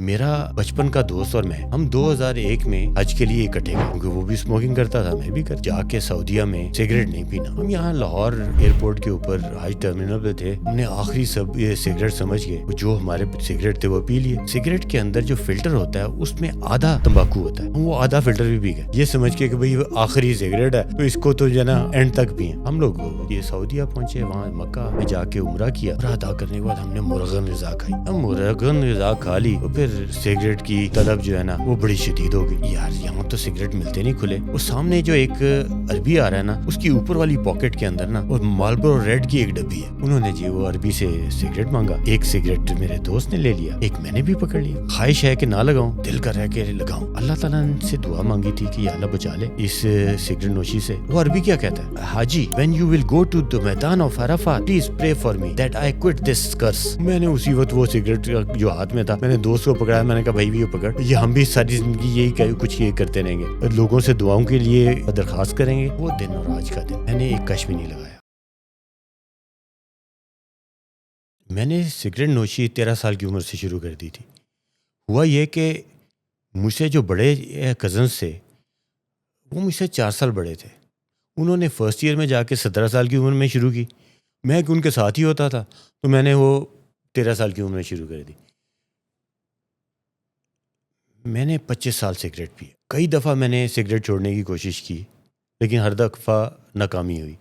میرا بچپن کا دوست اور میں ہم 2001 میں حج کے لیے اکٹھے گئے، کیونکہ وہ بھی اسموکنگ کرتا تھا، میں بھی جا کے سعودیہ میں سگریٹ نہیں پینا۔ ہم یہاں لاہور ایئرپورٹ کے اوپر حج ٹرمینل پہ تھے، ہم نے آخری سب یہ سگریٹ سمجھ کے جو ہمارے سگریٹ تھے وہ پی لیے۔ سگریٹ کے اندر جو فلٹر ہوتا ہے اس میں آدھا تمباکو ہوتا ہے، ہم وہ آدھا فلٹر بھی پی گئے، یہ سمجھ کے کہ بھئی آخری سگریٹ ہے تو اس کو تو جو ہے نا اینڈ تک پئیں۔ ہم لوگ یہ سعودیہ پہنچے، وہاں مکہ میں جا کے عمرہ کیا، عمرہ ادا کرنے کے بعد ہم نے مرغن غذا کھائی۔ ہم مرغن غذا کھا لی تو پھر سگریٹ کی طلب جو ہے نا وہ بڑی شدید ہو گئی، یار یہاں تو سگریٹ ملتے نہیں کھلے۔ وہ سامنے جو ایک عربی آ رہا ہے نا، اس کی اوپر والی پاکٹ کے اندر نا اور مالبورو ریڈ کی ایک ڈبی ہے، انہوں نے جی وہ عربی سے سگریٹ مانگا، ایک سگریٹ میرے دوست نے لے لیا، ایک میں نے بھی پکڑ لیا۔ خواہش ہے کہ نہ لگاؤں، دل کر رہا ہے کہ لگاؤں۔ اللہ تعالیٰ سے دعا مانگی تھی کہ یا اللہ بچا لے اس سگریٹ نوشی سے۔ وہ عربی کیا کہتا ہے؟ حاجی when you will go to the میدان of Arafat please pray for me that I quit this curse۔ میں نے اسی وقت وہ سگریٹ جو ہاتھ میں تھا میں نے دوست کو پکڑایا، میں نے کہا بھائی بھی یہ پکڑ، یہ ہم بھی ساری زندگی یہی کچھ یہ کرتے رہیں گے، لوگوں سے دعاؤں کے لیے درخواست کریں گے۔ وہ دن اور آج کا دن میں نے ایک کش بھی نہیں لگایا۔ میں نے سگریٹ نوشی 13 سال کی عمر سے شروع کر دی تھی۔ ہوا یہ کہ مجھ سے جو بڑے کزنس تھے وہ مجھ سے 4 سال بڑے تھے، انہوں نے فرسٹ ایئر میں جا کے 17 سال کی عمر میں شروع کی، میں ان کے ساتھ ہی ہوتا تھا تو میں نے وہ 13 سال کی عمر میں شروع کر دی۔ میں نے 25 سال سگریٹ پی، کئی دفعہ میں نے سگریٹ چھوڑنے کی کوشش کی لیکن ہر دفعہ ناکامی ہوئی۔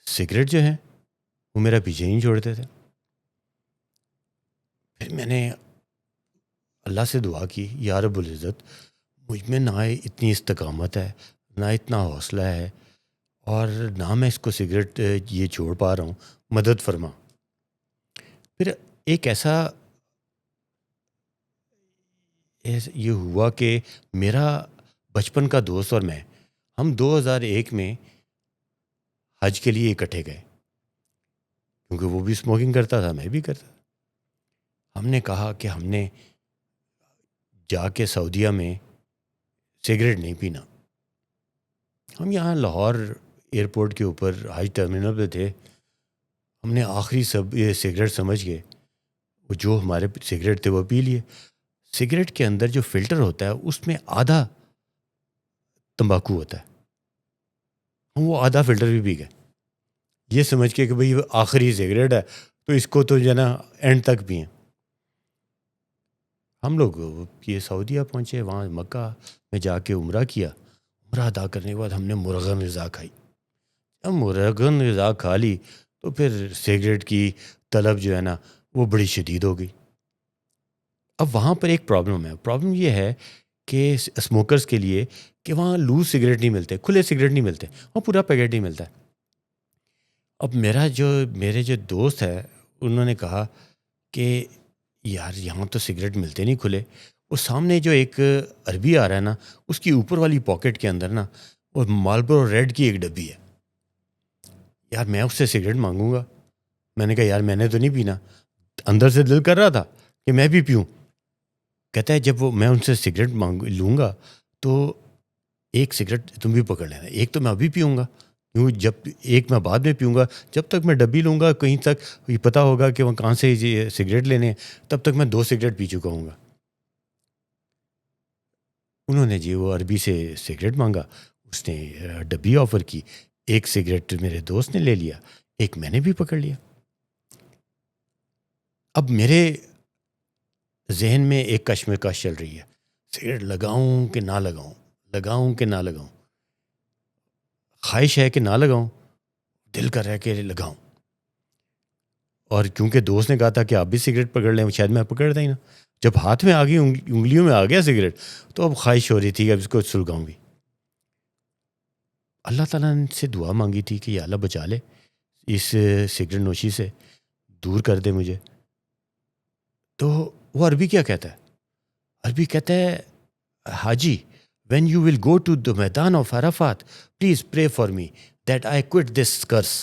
سگریٹ جو ہے وہ میرا پیچھے ہی نہیں چھوڑتے تھے۔ پھر میں نے اللہ سے دعا کی، یا رب العزت مجھ میں نہ اتنی استقامت ہے، نہ اتنا حوصلہ ہے، اور نہ میں اس کو سگریٹ یہ چھوڑ پا رہا ہوں، مدد فرما۔ پھر ایک ایسا یہ ہوا کہ میرا بچپن کا دوست اور میں ہم 2001 میں حج کے لیے اکٹھے گئے، کیونکہ وہ بھی اسموکنگ کرتا تھا، میں بھی کرتا تھا۔ ہم نے کہا کہ ہم نے جا کے سعودیہ میں سگریٹ نہیں پینا۔ ہم یہاں لاہور ایئرپورٹ کے اوپر حج ٹرمینل پہ تھے، ہم نے آخری سب یہ سگریٹ سمجھ کے وہ جو ہمارے سگریٹ تھے وہ پی لیے۔ سگریٹ کے اندر جو فلٹر ہوتا ہے اس میں آدھا تمباکو ہوتا ہے، ہم وہ آدھا فلٹر بھی پی گئے، یہ سمجھ کے کہ بھئی آخری سگریٹ ہے تو اس کو تو جو ہے نا اینڈ تک پئیں۔ ہم لوگ یہ سعودیہ پہنچے، وہاں مکہ میں جا کے عمرہ کیا، عمرہ ادا کرنے کے بعد ہم نے مرغن غذا کھائی۔ ہم مرغن غذا کھا لی تو پھر سگریٹ کی طلب جو ہے نا وہ بڑی شدید ہو گئی۔ اب وہاں پر ایک پرابلم یہ ہے کہ اسموکرز کے لیے کہ وہاں لوز سگریٹ نہیں ملتے، کھلے سگریٹ نہیں ملتے، وہاں پورا پیکٹ نہیں ملتا ہے۔ اب میرے جو دوست ہے انہوں نے کہا کہ یار یہاں تو سگریٹ ملتے نہیں کھلے، وہ سامنے جو ایک عربی آ رہا ہے نا اس کی اوپر والی پاکٹ کے اندر نا اور مالبورو ریڈ کی ایک ڈبی ہے، یار میں اس سے سگریٹ مانگوں گا۔ میں نے کہا یار میں نے تو نہیں پینا، اندر سے دل کر رہا تھا کہ میں بھی پیوں۔ کہتا ہے جب وہ میں ان سے سگریٹ لوں گا تو ایک سگریٹ تم بھی پکڑ لینا، ایک تو میں ابھی پیوں گا، کیوں جب ایک میں بعد میں پیوں گا، جب تک میں ڈبی لوں گا کہیں تک یہ پتہ ہوگا کہ وہ کہاں سے سگریٹ لینے ہیں، تب تک میں 2 سگریٹ پی چکا ہوں گا۔ انہوں نے جی وہ عربی سے سگریٹ مانگا، اس نے ڈبی آفر کی، ایک سگریٹ میرے دوست نے لے لیا، ایک میں نے بھی پکڑ لیا۔ اب میرے ذہن میں ایک کشمکش چل رہی ہے، سگریٹ لگاؤں کہ نہ لگاؤں، لگاؤں کہ نہ لگاؤں۔ خواہش ہے کہ نہ لگاؤں، دل کر رہا ہے کہ لگاؤں، اور کیونکہ دوست نے کہا تھا کہ آپ بھی سگریٹ پکڑ لیں، شاید میں پکڑتا ہی نا۔ جب ہاتھ میں آ گئی، انگلیوں میں آ گیا سگریٹ، تو اب خواہش ہو رہی تھی کہ اب اس کو سلگاؤں بھی۔ اللہ تعالیٰ سے دعا مانگی تھی کہ یا اللہ بچا لے اس سگریٹ نوشی سے، دور کر دے مجھے۔ تو وہ عربی کیا کہتا ہے؟ عربی کہتا ہے حاجی when you will go to the میدان of Arafat please pray for me that I quit this curse۔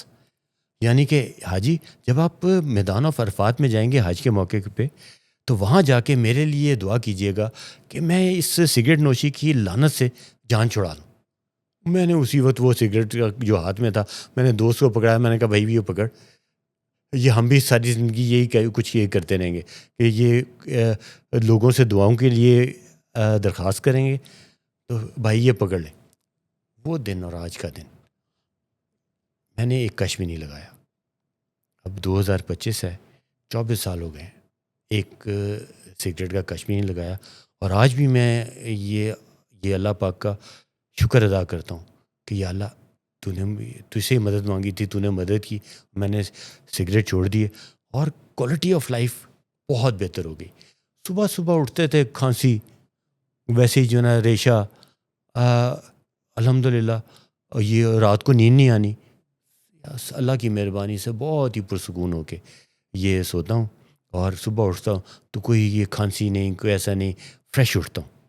یعنی کہ حاجی جب آپ میدان آف عرفات میں جائیں گے حج کے موقع پہ تو وہاں جا کے میرے لیے دعا کیجیے گا کہ میں اس سگریٹ نوشی کی لعنت سے جان چھڑا لوں۔ میں نے اسی وقت وہ سگریٹ جو ہاتھ میں تھا میں نے دوست کو پکڑایا، میں نے کہا بھائی بھی یہ پکڑ، یہ ہم بھی ساری زندگی کچھ یہ کرتے رہیں گے کہ یہ لوگوں سے دعاؤں کے لیے درخواست کریں گے. تو بھائی یہ پکڑ لیں وہ دن اور آج کا دن. میں نے ایک کش بھی نہیں لگایا. اب 2025 ہے, 24 سال ہو گئے ہیں, ایک سگریٹ کا کش بھی نہیں لگایا. اور آج بھی میں یہ اللہ پاک کا شکر ادا کرتا ہوں کہ یا اللہ تجھ سے مدد مانگی تھی, تو نے مدد کی, میں نے سگریٹ چھوڑ دیے اور کوالٹی آف لائف بہت بہتر ہو گئی. صبح صبح اٹھتے تھے کھانسی, ویسے ہی جو نا ریشہ, الحمدللہ یہ رات کو نیند نہیں آنی. اللہ کی مہربانی سے بہت ہی پرسکون ہو کے یہ سوتا ہوں, اور صبح اٹھتا ہوں تو کوئی یہ کھانسی نہیں, کوئی ایسا نہیں, فریش اٹھتا ہوں.